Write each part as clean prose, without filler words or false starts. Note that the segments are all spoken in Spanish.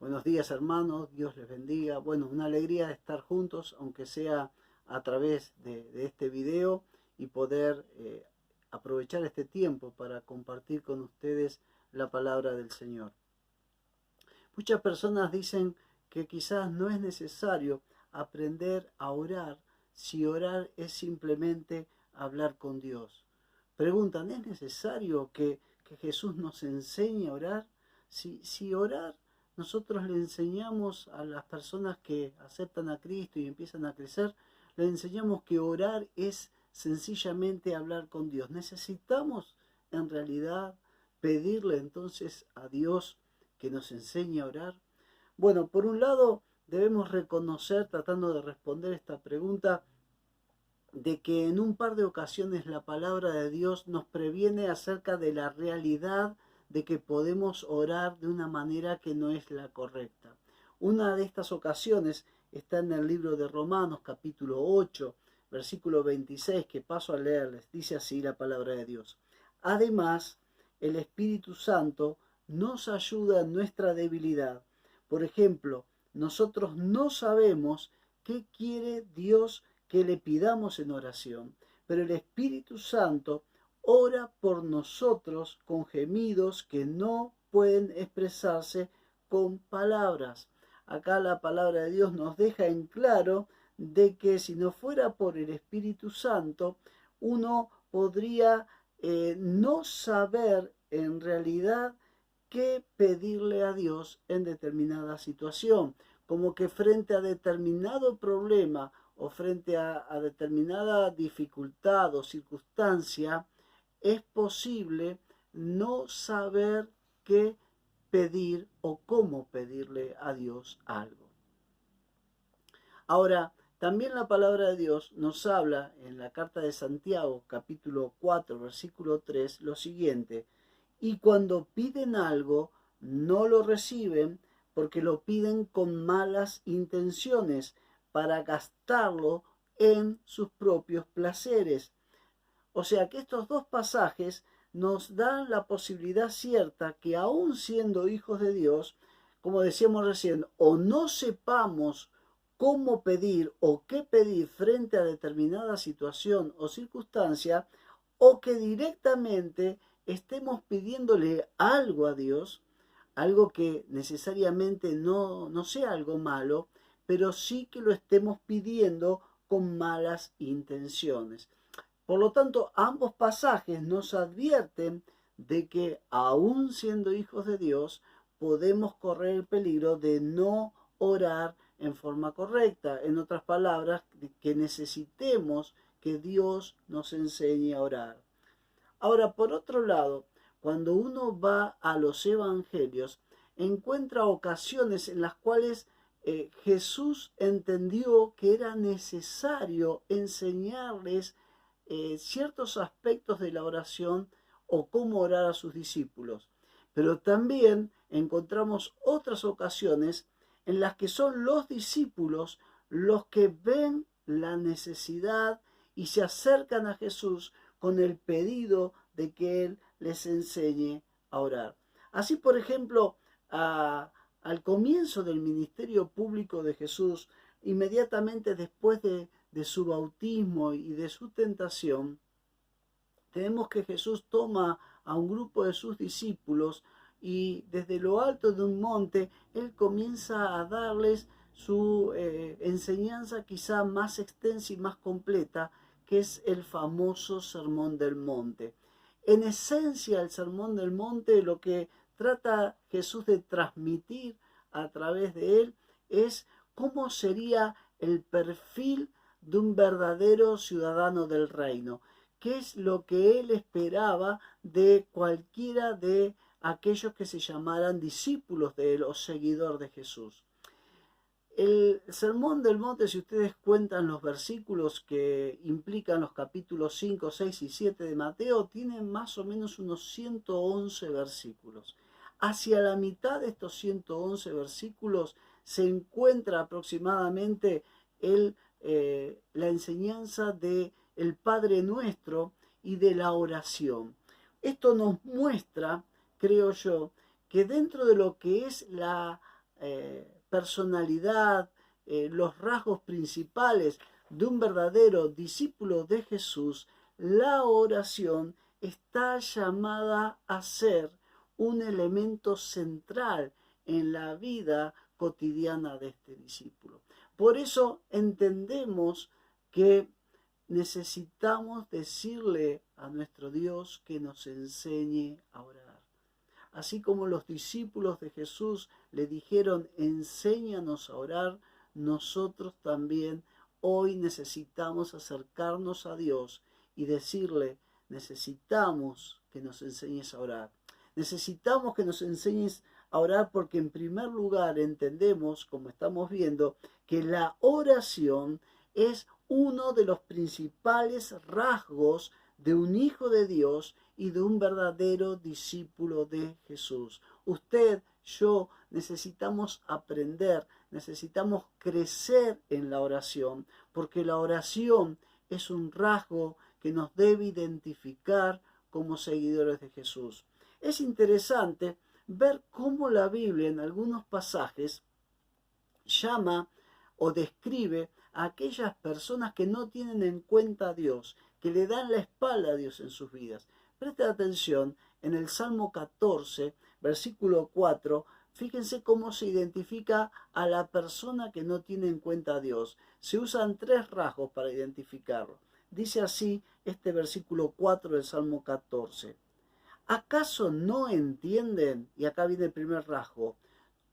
Buenos días, hermanos, Dios les bendiga. Bueno, una alegría de estar juntos, aunque sea a través de este video y poder aprovechar este tiempo para compartir con ustedes la palabra del Señor. Muchas personas dicen que quizás no es necesario aprender a orar si orar es simplemente hablar con Dios. Preguntan, ¿es necesario que Jesús nos enseñe a orar? Si orar nosotros le enseñamos a las personas que aceptan a Cristo y empiezan a crecer, le enseñamos que orar es sencillamente hablar con Dios. Necesitamos en realidad pedirle entonces a Dios que nos enseñe a orar. Bueno, por un lado debemos reconocer, tratando de responder esta pregunta, de que en un par de ocasiones la palabra de Dios nos previene acerca de la realidad de que podemos orar de una manera que no es la correcta. Una de estas ocasiones está en el libro de Romanos, capítulo 8, versículo 26, que paso a leerles. Dice así la palabra de Dios. Además, el Espíritu Santo nos ayuda en nuestra debilidad. Por ejemplo, nosotros no sabemos qué quiere Dios que le pidamos en oración, pero el Espíritu Santo ora por nosotros con gemidos que no pueden expresarse con palabras. Acá la palabra de Dios nos deja en claro de que si no fuera por el Espíritu Santo, uno podría no saber en realidad qué pedirle a Dios en determinada situación. Como que frente a determinado problema o frente a determinada dificultad o circunstancia, es posible no saber qué pedir o cómo pedirle a Dios algo. Ahora, también la palabra de Dios nos habla en la carta de Santiago, capítulo 4, versículo 3, lo siguiente: y cuando piden algo, no lo reciben porque lo piden con malas intenciones para gastarlo en sus propios placeres. O sea que estos dos pasajes nos dan la posibilidad cierta que aún siendo hijos de Dios, como decíamos recién, o no sepamos cómo pedir o qué pedir frente a determinada situación o circunstancia, o que directamente estemos pidiéndole algo a Dios, algo que necesariamente no sea algo malo, pero sí que lo estemos pidiendo con malas intenciones. Por lo tanto, ambos pasajes nos advierten de que, aun siendo hijos de Dios, podemos correr el peligro de no orar en forma correcta. En otras palabras, que necesitemos que Dios nos enseñe a orar. Ahora, por otro lado, cuando uno va a los evangelios, encuentra ocasiones en las cuales Jesús entendió que era necesario enseñarles ciertos aspectos de la oración o cómo orar a sus discípulos. Pero también encontramos otras ocasiones en las que son los discípulos los que ven la necesidad y se acercan a Jesús con el pedido de que Él les enseñe a orar. Así, por ejemplo, al comienzo del ministerio público de Jesús, inmediatamente después de su bautismo y de su tentación, tenemos que Jesús toma a un grupo de sus discípulos y desde lo alto de un monte, Él comienza a darles su enseñanza quizá más extensa y más completa, que es el famoso Sermón del Monte. En esencia, el Sermón del Monte, lo que trata Jesús de transmitir a través de él es cómo sería el perfil de un verdadero ciudadano del reino. ¿Qué es lo que él esperaba de cualquiera de aquellos que se llamaran discípulos de él o seguidor de Jesús? El Sermón del Monte, si ustedes cuentan los versículos que implican los capítulos 5, 6 y 7 de Mateo, tienen más o menos unos 111 versículos. Hacia la mitad de estos 111 versículos se encuentra aproximadamente la enseñanza del Padre Nuestro y de la oración. Esto nos muestra, creo yo, que dentro de lo que es personalidad, los rasgos principales de un verdadero discípulo de Jesús, la oración está llamada a ser un elemento central en la vida cotidiana de este discípulo. Por eso entendemos que necesitamos decirle a nuestro Dios que nos enseñe a orar. Así como los discípulos de Jesús le dijeron, enséñanos a orar, nosotros también hoy necesitamos acercarnos a Dios y decirle, necesitamos que nos enseñes a orar. Necesitamos que nos enseñes a orar porque en primer lugar entendemos, como estamos viendo, que la oración es uno de los principales rasgos de un hijo de Dios y de un verdadero discípulo de Jesús. Usted, yo, necesitamos aprender, necesitamos crecer en la oración, porque la oración es un rasgo que nos debe identificar como seguidores de Jesús. Es interesante ver cómo la Biblia en algunos pasajes llama o describe a aquellas personas que no tienen en cuenta a Dios, que le dan la espalda a Dios en sus vidas. Presta atención, en el Salmo 14, versículo 4, fíjense cómo se identifica a la persona que no tiene en cuenta a Dios. Se usan 3 rasgos para identificarlo. Dice así este versículo 4 del Salmo 14. ¿Acaso no entienden? Y acá viene el primer rasgo.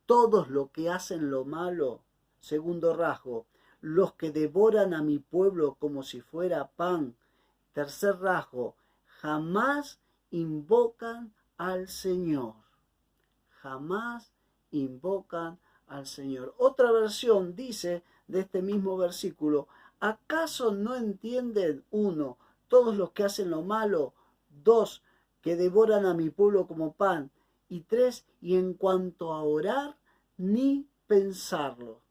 Todos los que hacen lo malo. Segundo rasgo. Los que devoran a mi pueblo como si fuera pan. Tercer rasgo. Jamás invocan al Señor. Jamás invocan al Señor. Otra versión dice de este mismo versículo. ¿Acaso no entienden? 1. Todos los que hacen lo malo. 2. Que devoran a mi pueblo como pan. Y 3. Y en cuanto a orar, ni pensarlo.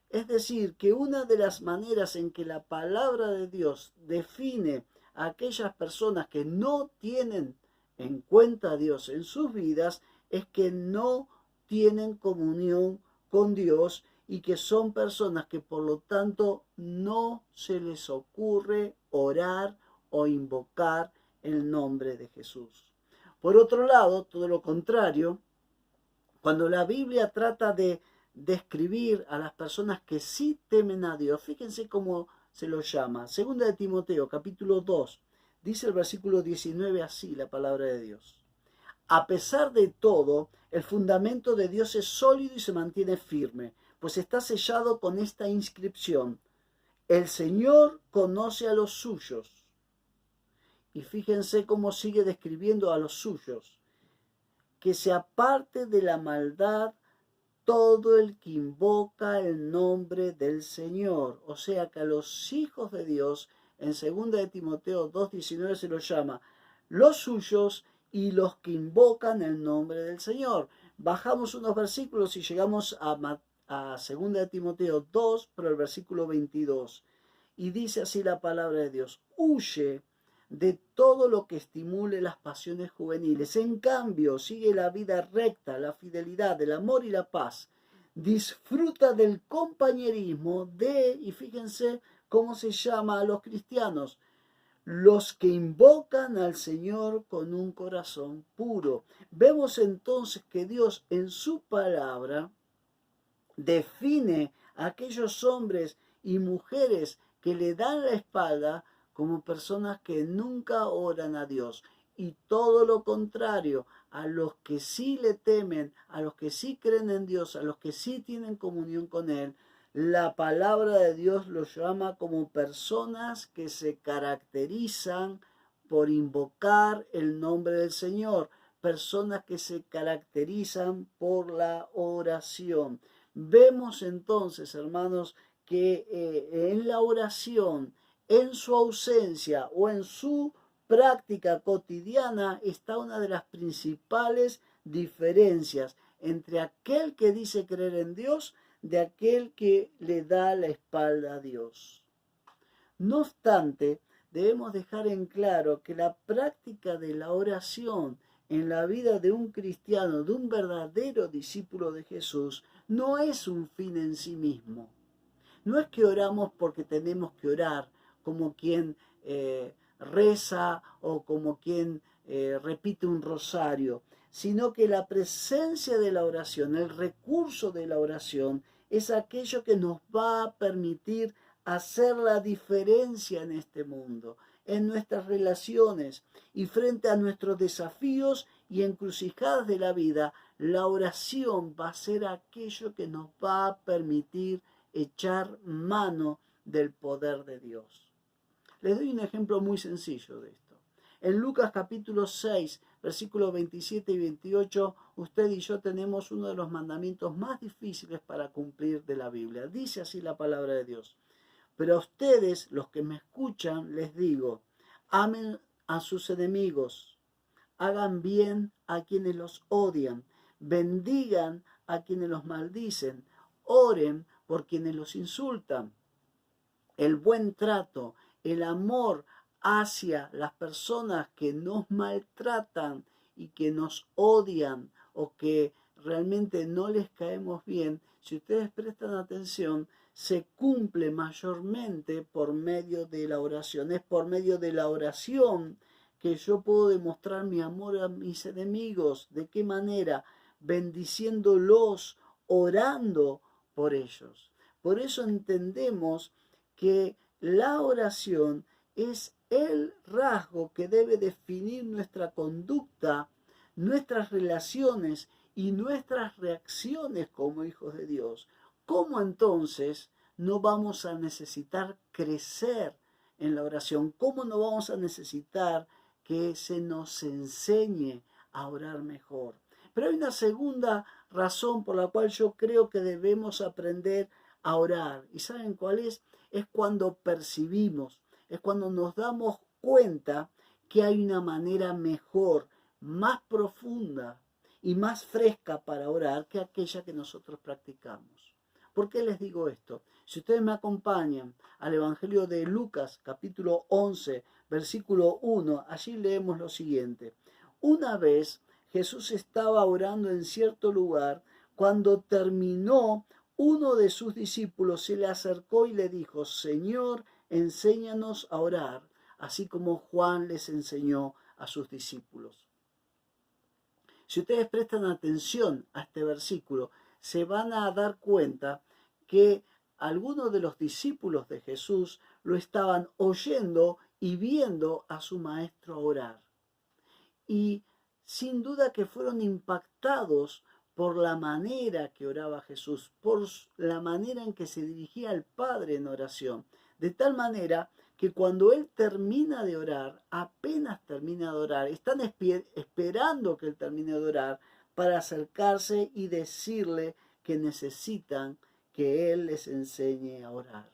Es decir, que una de las maneras en que la palabra de Dios define a aquellas personas que no tienen en cuenta a Dios en sus vidas es que no tienen comunión con Dios y que son personas que por lo tanto no se les ocurre orar o invocar el nombre de Jesús. Por otro lado, todo lo contrario, cuando la Biblia trata de describir a las personas que sí temen a Dios, fíjense cómo se lo llama. Segunda de Timoteo, capítulo 2, dice el versículo 19 así, la palabra de Dios. A pesar de todo, el fundamento de Dios es sólido y se mantiene firme, pues está sellado con esta inscripción. El Señor conoce a los suyos. Y fíjense cómo sigue describiendo a los suyos. Que se aparte de la maldad todo el que invoca el nombre del Señor. O sea que a los hijos de Dios, en 2 de Timoteo 2:19 se los llama los suyos y los que invocan el nombre del Señor. Bajamos unos versículos y llegamos a 2 de Timoteo 2, pero el versículo 22. Y dice así la palabra de Dios. Huye de todo lo que estimule las pasiones juveniles. En cambio, sigue la vida recta, la fidelidad, el amor y la paz. Disfruta del compañerismo y fíjense cómo se llama a los cristianos, los que invocan al Señor con un corazón puro. Vemos entonces que Dios en su palabra define a aquellos hombres y mujeres que le dan la espalda como personas que nunca oran a Dios, y todo lo contrario, a los que sí le temen, a los que sí creen en Dios, a los que sí tienen comunión con Él, la palabra de Dios los llama como personas que se caracterizan por invocar el nombre del Señor, personas que se caracterizan por la oración. Vemos entonces, hermanos, que en la oración, en su ausencia o en su práctica cotidiana está una de las principales diferencias entre aquel que dice creer en Dios de aquel que le da la espalda a Dios. No obstante, debemos dejar en claro que la práctica de la oración en la vida de un cristiano, de un verdadero discípulo de Jesús, no es un fin en sí mismo. No es que oramos porque tenemos que orar, como quien reza o como quien repite un rosario, sino que la presencia de la oración, el recurso de la oración, es aquello que nos va a permitir hacer la diferencia en este mundo, en nuestras relaciones y frente a nuestros desafíos y encrucijadas de la vida. La oración va a ser aquello que nos va a permitir echar mano del poder de Dios. Les doy un ejemplo muy sencillo de esto. En Lucas capítulo 6, versículos 27 y 28, usted y yo tenemos uno de los mandamientos más difíciles para cumplir de la Biblia. Dice así la palabra de Dios: pero a ustedes, los que me escuchan, les digo, amen a sus enemigos, hagan bien a quienes los odian, bendigan a quienes los maldicen, oren por quienes los insultan. El buen trato, el amor hacia las personas que nos maltratan y que nos odian o que realmente no les caemos bien, si ustedes prestan atención, se cumple mayormente por medio de la oración. Es por medio de la oración que yo puedo demostrar mi amor a mis enemigos. ¿De qué manera? Bendiciéndolos, orando por ellos. Por eso entendemos que la oración es el rasgo que debe definir nuestra conducta, nuestras relaciones y nuestras reacciones como hijos de Dios. ¿Cómo entonces no vamos a necesitar crecer en la oración? ¿Cómo no vamos a necesitar que se nos enseñe a orar mejor? Pero hay una segunda razón por la cual yo creo que debemos aprender a orar. ¿Y saben cuál es? Es cuando percibimos, es cuando nos damos cuenta que hay una manera mejor, más profunda y más fresca para orar que aquella que nosotros practicamos. ¿Por qué les digo esto? Si ustedes me acompañan al Evangelio de Lucas, capítulo 11, versículo 1, allí leemos lo siguiente. Una vez Jesús estaba orando en cierto lugar. Cuando terminó, uno de sus discípulos se le acercó y le dijo: Señor, enséñanos a orar, así como Juan les enseñó a sus discípulos. Si ustedes prestan atención a este versículo, se van a dar cuenta que algunos de los discípulos de Jesús lo estaban oyendo y viendo a su maestro orar. Y sin duda que fueron impactados por la manera que oraba Jesús, por la manera en que se dirigía al Padre en oración. De tal manera que cuando Él termina de orar, apenas termina de orar, están esperando que Él termine de orar para acercarse y decirle que necesitan que Él les enseñe a orar.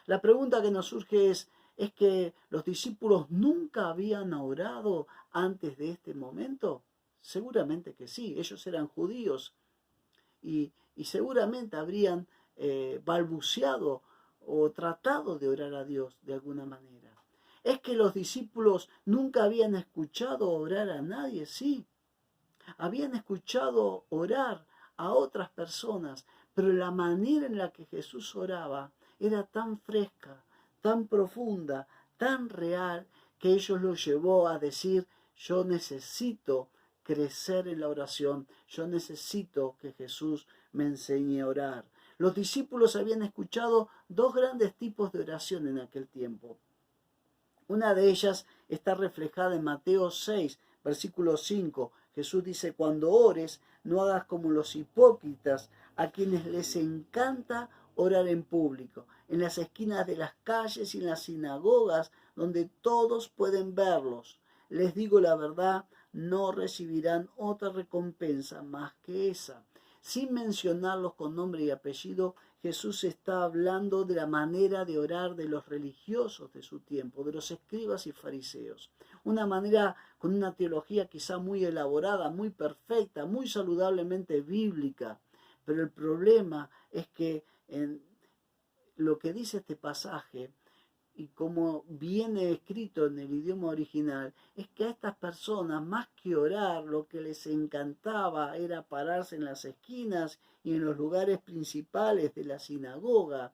La pregunta que nos surge es que los discípulos nunca habían orado antes de este momento. Seguramente que sí, ellos eran judíos y seguramente habrían balbuceado o tratado de orar a Dios de alguna manera. ¿Es que los discípulos nunca habían escuchado orar a nadie? Sí, habían escuchado orar a otras personas, pero la manera en la que Jesús oraba era tan fresca, tan profunda, tan real, que ellos lo llevó a decir: yo necesito crecer en la oración, yo necesito que Jesús me enseñe a orar. Los discípulos habían escuchado dos grandes tipos de oración en aquel tiempo. Una de ellas está reflejada en Mateo 6, versículo 5. Jesús dice: cuando ores, no hagas como los hipócritas, a quienes les encanta orar en público, en las esquinas de las calles y en las sinagogas, donde todos pueden verlos. Les digo la verdad, no recibirán otra recompensa más que esa. Sin mencionarlos con nombre y apellido, Jesús está hablando de la manera de orar de los religiosos de su tiempo, de los escribas y fariseos. Una manera con una teología quizá muy elaborada, muy perfecta, muy saludablemente bíblica. Pero el problema es que en lo que dice este pasaje y como viene escrito en el idioma original, es que a estas personas, más que orar, lo que les encantaba era pararse en las esquinas y en los lugares principales de la sinagoga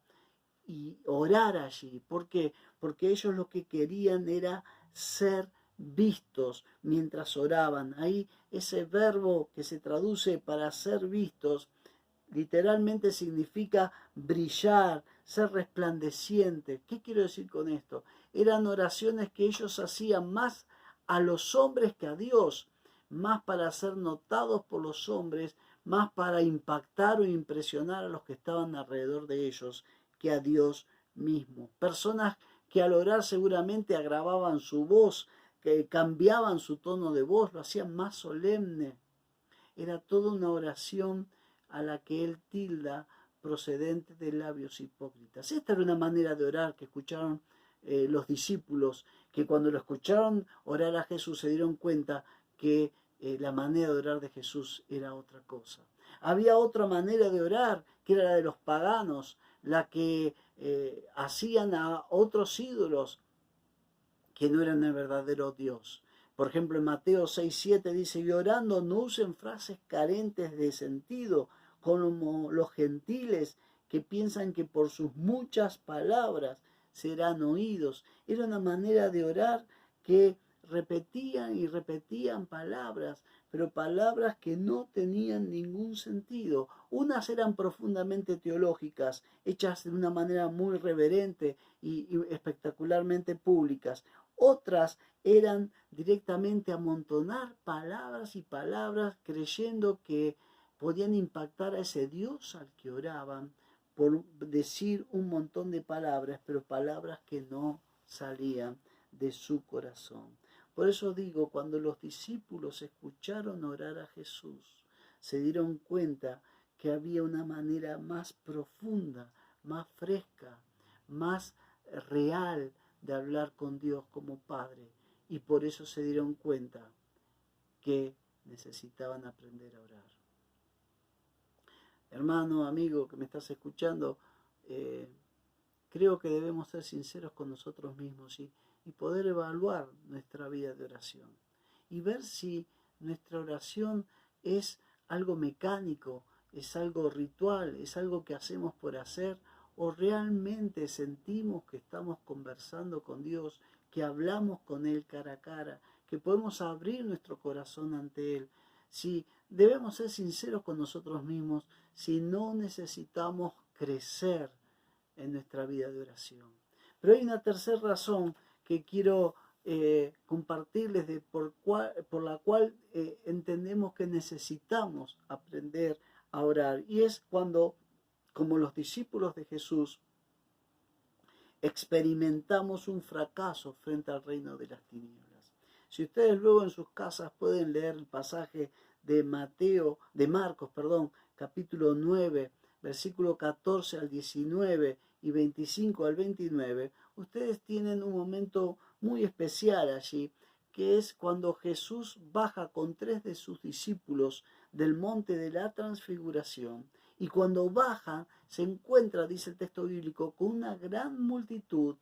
y orar allí. ¿Por qué? Porque ellos lo que querían era ser vistos mientras oraban. Ahí ese verbo que se traduce para ser vistos literalmente significa brillar, ser resplandeciente. ¿Qué quiero decir con esto? Eran oraciones que ellos hacían más a los hombres que a Dios, más para ser notados por los hombres, más para impactar o impresionar a los que estaban alrededor de ellos que a Dios mismo. Personas que al orar seguramente agravaban su voz, que cambiaban su tono de voz, lo hacían más solemne. Era toda una oración a la que él tilda procedente de labios hipócritas. Esta era una manera de orar que escucharon los discípulos, que cuando lo escucharon orar a Jesús se dieron cuenta que la manera de orar de Jesús era otra cosa. Había otra manera de orar, que era la de los paganos, la que hacían a otros ídolos que no eran el verdadero Dios. Por ejemplo, en Mateo 6:7 dice, y orando no usen frases carentes de sentido, como los gentiles que piensan que por sus muchas palabras serán oídos. Era una manera de orar que repetían y repetían palabras, pero palabras que no tenían ningún sentido. Unas eran profundamente teológicas, hechas de una manera muy reverente y espectacularmente públicas. Otras eran directamente amontonar palabras y palabras creyendo que podían impactar a ese Dios al que oraban por decir un montón de palabras, pero palabras que no salían de su corazón. Por eso digo, cuando los discípulos escucharon orar a Jesús, se dieron cuenta que había una manera más profunda, más fresca, más real de hablar con Dios como Padre, y por eso se dieron cuenta que necesitaban aprender a orar. Hermano, amigo que me estás escuchando, creo que debemos ser sinceros con nosotros mismos y poder evaluar nuestra vida de oración y ver si nuestra oración es algo mecánico, es algo ritual, es algo que hacemos por hacer, o realmente sentimos que estamos conversando con Dios, que hablamos con Él cara a cara, que podemos abrir nuestro corazón ante Él. Si debemos ser sinceros con nosotros mismos, si no necesitamos crecer en nuestra vida de oración. Pero hay una tercera razón que quiero compartirles por la cual entendemos que necesitamos aprender a orar, y es cuando, como los discípulos de Jesús, experimentamos un fracaso frente al reino de las tinieblas. Si ustedes luego en sus casas pueden leer el pasaje de Marcos, capítulo 9, versículo 14 al 19 y 25 al 29, ustedes tienen un momento muy especial allí, que es cuando Jesús baja con 3 de sus discípulos del monte de la transfiguración, y cuando baja se encuentra, dice el texto bíblico, con una gran multitud,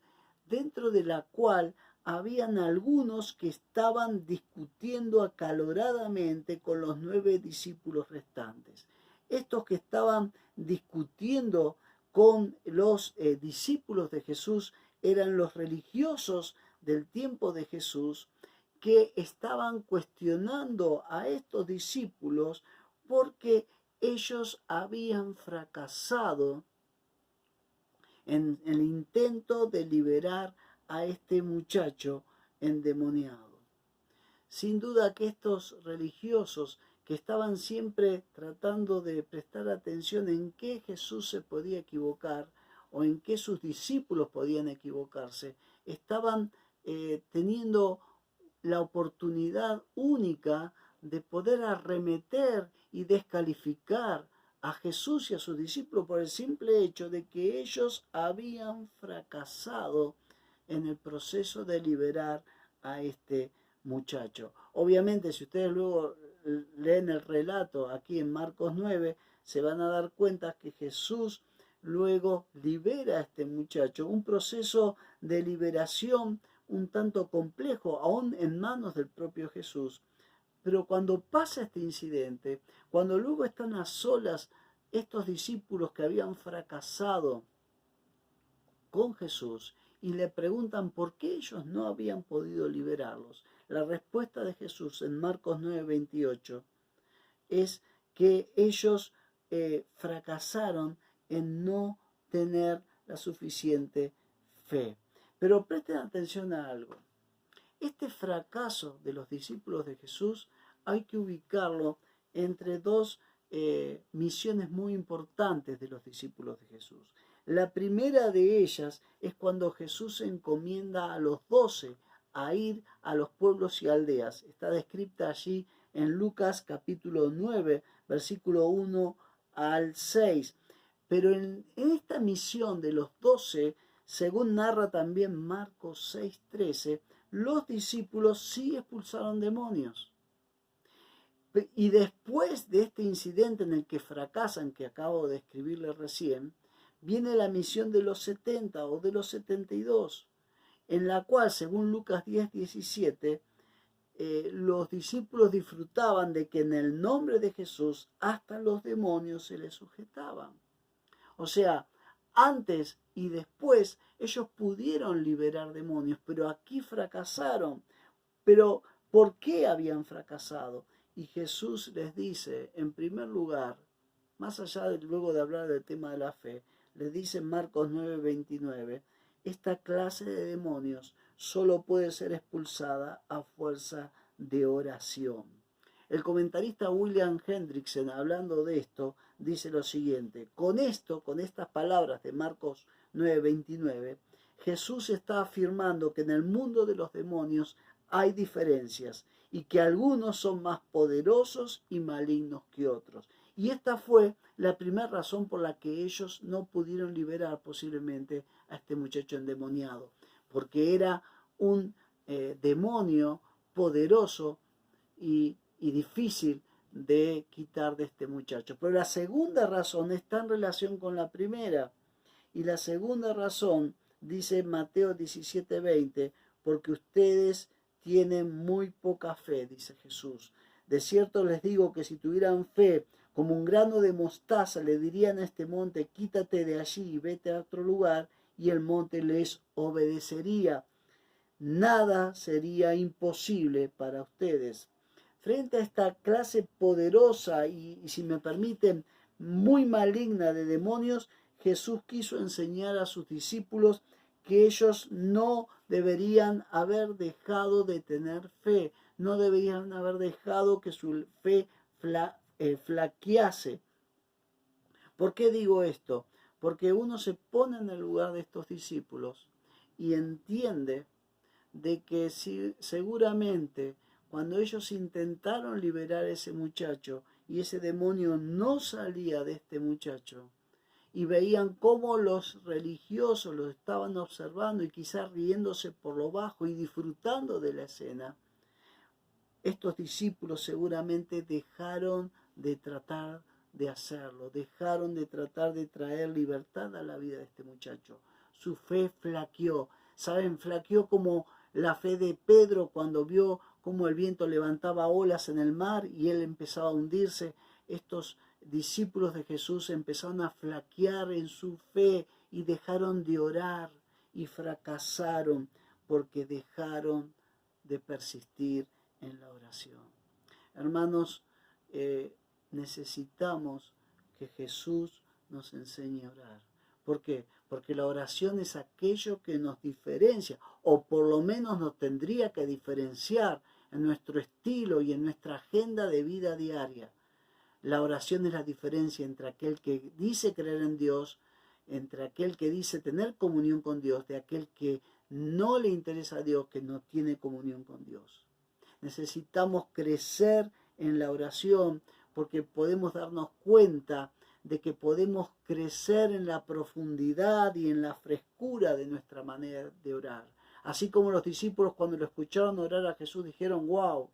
dentro de la cual habían algunos que estaban discutiendo acaloradamente con los 9 discípulos restantes. Estos que estaban discutiendo con los discípulos de Jesús eran los religiosos del tiempo de Jesús, que estaban cuestionando a estos discípulos porque ellos habían fracasado en el intento de liberar a este muchacho endemoniado. Sin duda que estos religiosos, que estaban siempre tratando de prestar atención en qué Jesús se podía equivocar o en qué sus discípulos podían equivocarse, estaban teniendo la oportunidad única de poder arremeter y descalificar a Jesús y a sus discípulos por el simple hecho de que ellos habían fracasado en el proceso de liberar a este muchacho. Obviamente, si ustedes luego leen el relato aquí en Marcos 9, se van a dar cuenta que Jesús luego libera a este muchacho. Un proceso de liberación un tanto complejo, aún en manos del propio Jesús. Pero cuando pasa este incidente, cuando luego están a solas estos discípulos que habían fracasado con Jesús y le preguntan por qué ellos no habían podido liberarlos, la respuesta de Jesús en Marcos 9:28 es que ellos fracasaron en no tener la suficiente fe. Pero presten atención a algo. Este fracaso de los discípulos de Jesús hay que ubicarlo entre dos misiones muy importantes de los discípulos de Jesús. La primera de ellas es cuando Jesús encomienda a los 12 a ir a los pueblos y aldeas. Está descrita allí en Lucas capítulo 9, versículo 1 al 6. Pero en esta misión de los 12, según narra también Marcos 6:13, los discípulos sí expulsaron demonios. Y después de este incidente en el que fracasan, que acabo de escribirle recién, viene la misión de los 70 o de los 72, en la cual, según Lucas 10:17, los discípulos disfrutaban de que en el nombre de Jesús hasta los demonios se les sujetaban. O sea, antes y después ellos pudieron liberar demonios, pero aquí fracasaron. Pero, ¿por qué habían fracasado? Y Jesús les dice, en primer lugar, más allá de luego de hablar del tema de la fe, les dice en Marcos 9:29, esta clase de demonios solo puede ser expulsada a fuerza de oración. El comentarista William Hendrickson, hablando de esto, dice lo siguiente: con estas palabras de Marcos 9:29, Jesús está afirmando que en el mundo de los demonios hay diferencias y que algunos son más poderosos y malignos que otros. Y esta fue la primera razón por la que ellos no pudieron liberar posiblemente a este muchacho endemoniado, porque era un demonio poderoso y difícil de quitar de este muchacho. Pero la segunda razón está en relación con la primera. Y la segunda razón, dice Mateo 17:20, porque ustedes tienen muy poca fe, dice Jesús. De cierto les digo que si tuvieran fe como un grano de mostaza, le dirían a este monte, quítate de allí y vete a otro lugar, y el monte les obedecería. Nada sería imposible para ustedes. Frente a esta clase poderosa y si me permiten, muy maligna de demonios, Jesús quiso enseñar a sus discípulos que ellos no deberían haber dejado de tener fe, no deberían haber dejado que su fe flaquease. ¿Por qué digo esto? Porque uno se pone en el lugar de estos discípulos y entiende de que seguramente cuando ellos intentaron liberar a ese muchacho y ese demonio no salía de este muchacho, y veían cómo los religiosos los estaban observando y quizás riéndose por lo bajo y disfrutando de la escena, estos discípulos seguramente dejaron de tratar de hacerlo, dejaron de tratar de traer libertad a la vida de este muchacho. Su fe flaqueó. ¿Saben? Flaqueó como la fe de Pedro cuando vio cómo el viento levantaba olas en el mar y él empezaba a hundirse. Estos discípulos de Jesús empezaron a flaquear en su fe y dejaron de orar y fracasaron porque dejaron de persistir en la oración. Hermanos, necesitamos que Jesús nos enseñe a orar. ¿Por qué? Porque la oración es aquello que nos diferencia, o por lo menos nos tendría que diferenciar en nuestro estilo y en nuestra agenda de vida diaria. La oración es la diferencia entre aquel que dice creer en Dios, entre aquel que dice tener comunión con Dios, de aquel que no le interesa a Dios, que no tiene comunión con Dios. Necesitamos crecer en la oración porque podemos darnos cuenta de que podemos crecer en la profundidad y en la frescura de nuestra manera de orar. Así como los discípulos cuando lo escucharon orar a Jesús dijeron, wow,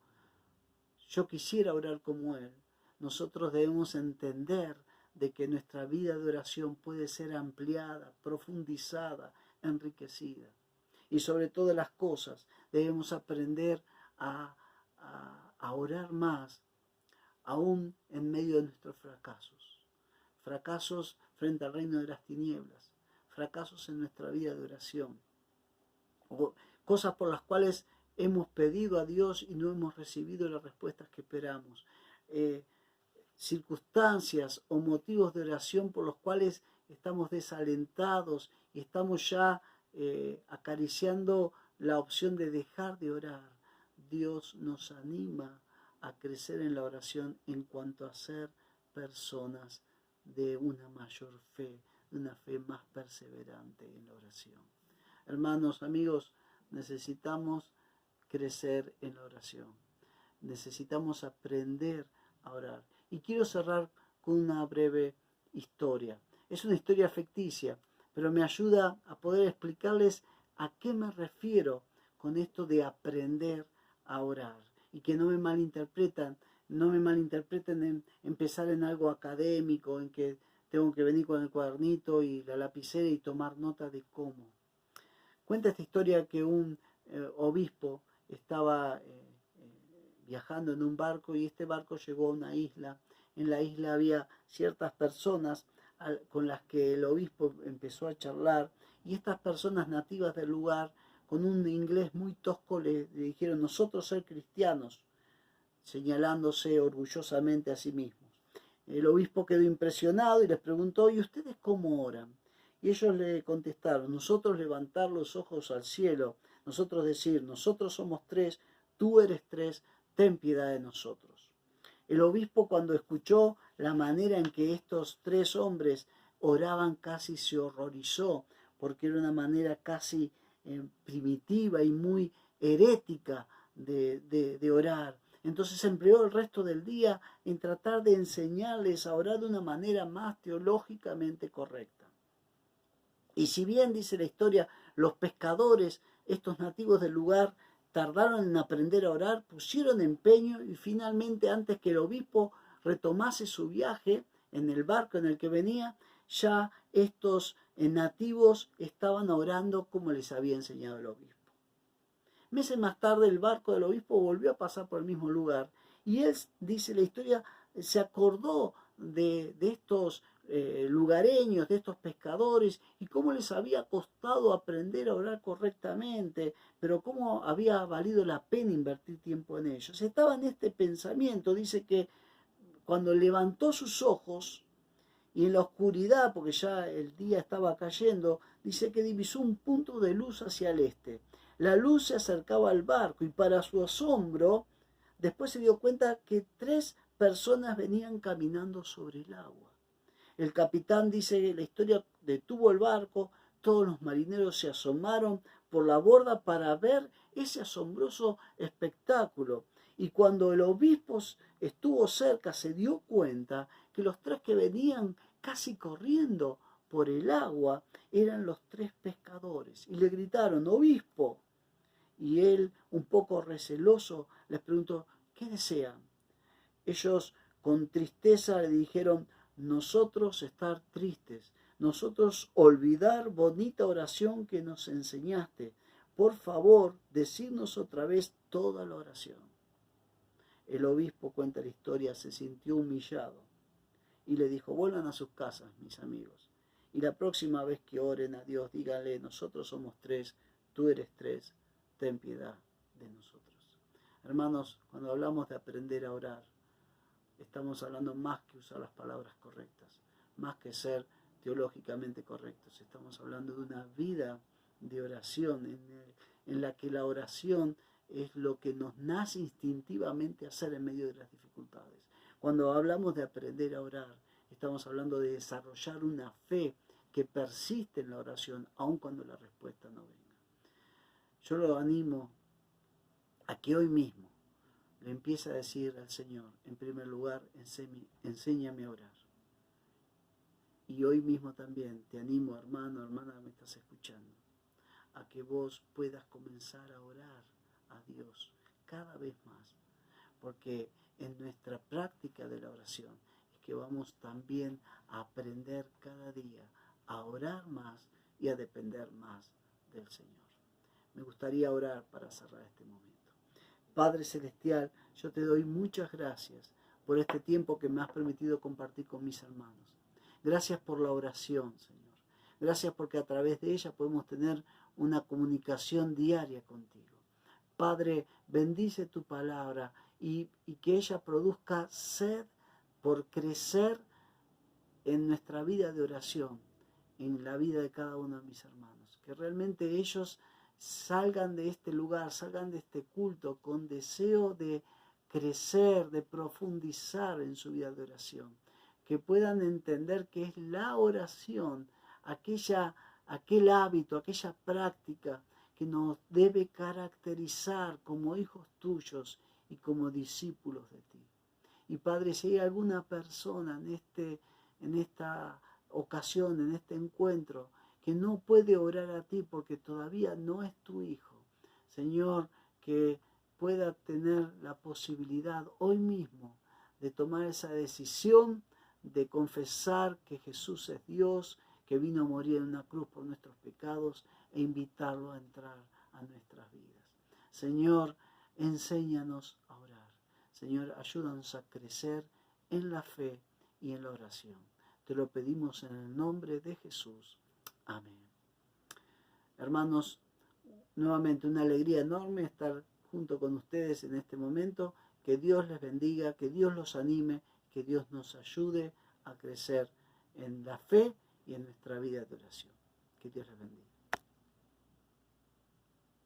yo quisiera orar como Él. Nosotros debemos entender de que nuestra vida de oración puede ser ampliada, profundizada, enriquecida. Y sobre todas las cosas debemos aprender a orar más, aún en medio de nuestros fracasos. Fracasos frente al reino de las tinieblas, fracasos en nuestra vida de oración, o cosas por las cuales hemos pedido a Dios y no hemos recibido las respuestas que esperamos. Circunstancias o motivos de oración por los cuales estamos desalentados y estamos ya acariciando la opción de dejar de orar. Dios nos anima a crecer en la oración en cuanto a ser personas de una mayor fe, de una fe más perseverante en la oración. Hermanos, amigos, necesitamos crecer en la oración. Necesitamos aprender a orar. Y quiero cerrar con una breve historia. Es una historia ficticia, pero me ayuda a poder explicarles a qué me refiero con esto de aprender a orar. Y que no me malinterpreten en pensar en algo académico, en que tengo que venir con el cuadernito y la lapicera y tomar nota de cómo. Cuenta esta historia que un obispo estaba viajando en un barco y este barco llegó a una isla. En la isla había ciertas personas con las que el obispo empezó a charlar y estas personas nativas del lugar, con un inglés muy tosco, le dijeron: nosotros ser cristianos, señalándose orgullosamente a sí mismos. El obispo quedó impresionado y les preguntó: ¿y ustedes cómo oran? Y ellos le contestaron: nosotros levantar los ojos al cielo, nosotros decir: nosotros somos tres, tú eres tres, ten piedad de nosotros. El obispo, cuando escuchó la manera en que estos tres hombres oraban, casi se horrorizó, porque era una manera casi primitiva y muy herética de orar. Entonces empleó el resto del día en tratar de enseñarles a orar de una manera más teológicamente correcta. Y si bien, dice la historia, los pescadores, estos nativos del lugar, tardaron en aprender a orar, pusieron empeño y finalmente, antes que el obispo retomase su viaje en el barco en el que venía, ya estos nativos estaban orando como les había enseñado el obispo. Meses más tarde el barco del obispo volvió a pasar por el mismo lugar y él, dice la historia, se acordó de estos lugareños, de estos pescadores, y cómo les había costado aprender a orar correctamente, pero cómo había valido la pena invertir tiempo en ellos. Estaba en este pensamiento, dice que cuando levantó sus ojos y en la oscuridad, porque ya el día estaba cayendo, dice que divisó un punto de luz hacia el este. La luz se acercaba al barco y para su asombro, después se dio cuenta que tres personas venían caminando sobre el agua. El capitán, dice la historia, detuvo el barco, todos los marineros se asomaron por la borda para ver ese asombroso espectáculo. Y cuando el obispo estuvo cerca, se dio cuenta que los tres que venían casi corriendo por el agua eran los tres pescadores. Y le gritaron: obispo. Y él, un poco receloso, les preguntó: ¿qué desean? Ellos con tristeza le dijeron: nosotros estar tristes, nosotros olvidar bonita oración que nos enseñaste. Por favor, decirnos otra vez toda la oración. El obispo, cuenta la historia, se sintió humillado y le dijo: vuelvan a sus casas, mis amigos, y la próxima vez que oren a Dios, díganle: nosotros somos tres, tú eres tres, ten piedad de nosotros. Hermanos, cuando hablamos de aprender a orar, estamos hablando más que usar las palabras correctas, más que ser teológicamente correctos. Estamos hablando de una vida de oración en la que la oración es lo que nos nace instintivamente hacer en medio de las dificultades. Cuando hablamos de aprender a orar, estamos hablando de desarrollar una fe que persiste en la oración, aun cuando la respuesta no venga. Yo lo animo a que hoy mismo le empiece a decir al Señor: en primer lugar, enséñame a orar. Y hoy mismo también te animo, hermano, hermana, me estás escuchando, a que vos puedas comenzar a orar a Dios cada vez más. Porque en nuestra práctica de la oración es que vamos también a aprender cada día a orar más y a depender más del Señor. Me gustaría orar para cerrar este momento. Padre Celestial, yo te doy muchas gracias por este tiempo que me has permitido compartir con mis hermanos. Gracias por la oración, Señor. Gracias porque a través de ella podemos tener una comunicación diaria contigo. Padre, bendice tu palabra y que ella produzca sed por crecer en nuestra vida de oración, en la vida de cada uno de mis hermanos. Que realmente ellos salgan de este lugar, salgan de este culto con deseo de crecer, de profundizar en su vida de oración. Que puedan entender que es la oración, aquel hábito, aquella práctica que nos debe caracterizar como hijos tuyos y como discípulos de ti. Y Padre, si hay alguna persona en esta ocasión, en este encuentro, que no puede orar a ti porque todavía no es tu hijo, Señor, que pueda tener la posibilidad hoy mismo de tomar esa decisión de confesar que Jesús es Dios, que vino a morir en una cruz por nuestros pecados e invitarlo a entrar a nuestras vidas. Señor, enséñanos a orar. Señor, ayúdanos a crecer en la fe y en la oración. Te lo pedimos en el nombre de Jesús. Amén. Hermanos, nuevamente una alegría enorme estar junto con ustedes en este momento. Que Dios les bendiga, que Dios los anime, que Dios nos ayude a crecer en la fe y en nuestra vida de oración. Que Dios les bendiga.